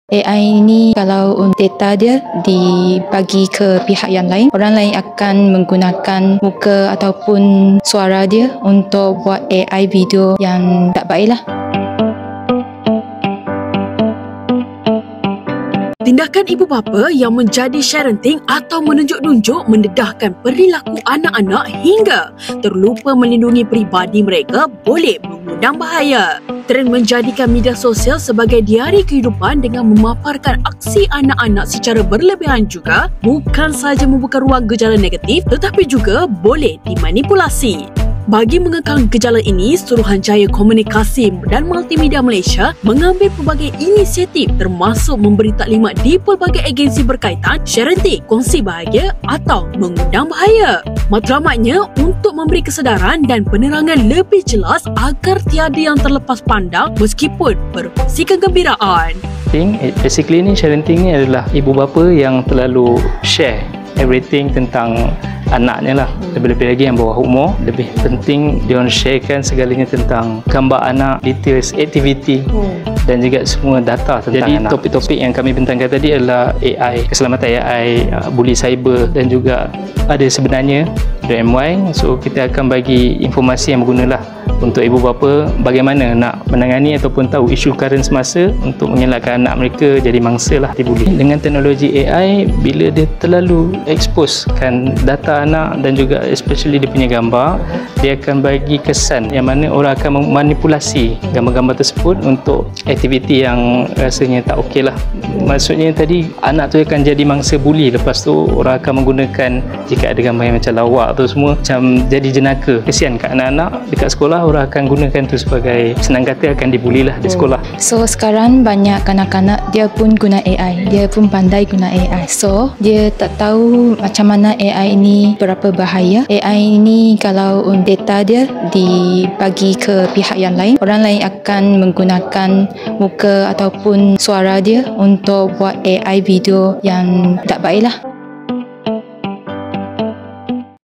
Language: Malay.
AI ini kalau data dia dibagi ke pihak yang lain, orang lain akan menggunakan muka ataupun suara dia untuk buat AI video yang tak baik lah. Tindakan ibu bapa yang menjadi sharenting atau menunjuk-nunjuk mendedahkan perilaku anak-anak hingga terlupa melindungi peribadi mereka boleh mengundang bahaya. Trend menjadikan media sosial sebagai diari kehidupan dengan memaparkan aksi anak-anak secara berlebihan juga bukan sahaja membuka ruang gejala negatif tetapi juga boleh dimanipulasi. Bagi mengekang gejala ini, Suruhanjaya Komunikasi dan Multimedia Malaysia mengambil pelbagai inisiatif termasuk memberi taklimat di pelbagai agensi berkaitan sharenting, kongsi bahagia atau mengundang bahaya. Matlamatnya untuk memberi kesedaran dan penerangan lebih jelas agar tiada yang terlepas pandang meskipun berkongsi kegembiraan. Basically ni sharenting ni adalah ibu bapa yang terlalu share everything tentang anaknya lah. Lebih-lebih lagi yang bawah umur, lebih penting dia orang sharekan segalanya tentang gambar anak, details, aktiviti dan juga semua data tentang anak. Jadi topik-topik yang kami bentangkan tadi adalah AI, keselamatan AI, bully cyber dan juga ada sebenarnya .my. So kita akan bagi informasi yang berguna lah untuk ibu bapa bagaimana nak menangani ataupun tahu isu current semasa untuk mengelakkan anak mereka jadi mangsa lah dibuli. Dengan teknologi AI, bila dia terlalu exposekan data anak dan juga especially dia punya gambar, dia akan bagi kesan yang mana orang akan memanipulasi gambar-gambar tersebut untuk aktiviti yang rasanya tak okey lah. Maksudnya tadi anak tu akan jadi mangsa buli, lepas tu orang akan menggunakan jika ada gambar yang macam lawak tu semua macam jadi jenaka. Kesian kat anak-anak dekat sekolah, orang akan gunakan tu sebagai senang kata akan dibuli lah di sekolah. So sekarang banyak kanak-kanak dia pun guna AI, dia pun pandai guna AI. So dia tak tahu macam mana AI ini berapa bahaya. AI ini kalau data dia dibagi ke pihak yang lain, orang lain akan menggunakan muka ataupun suara dia untuk buat AI video yang tak baik lah.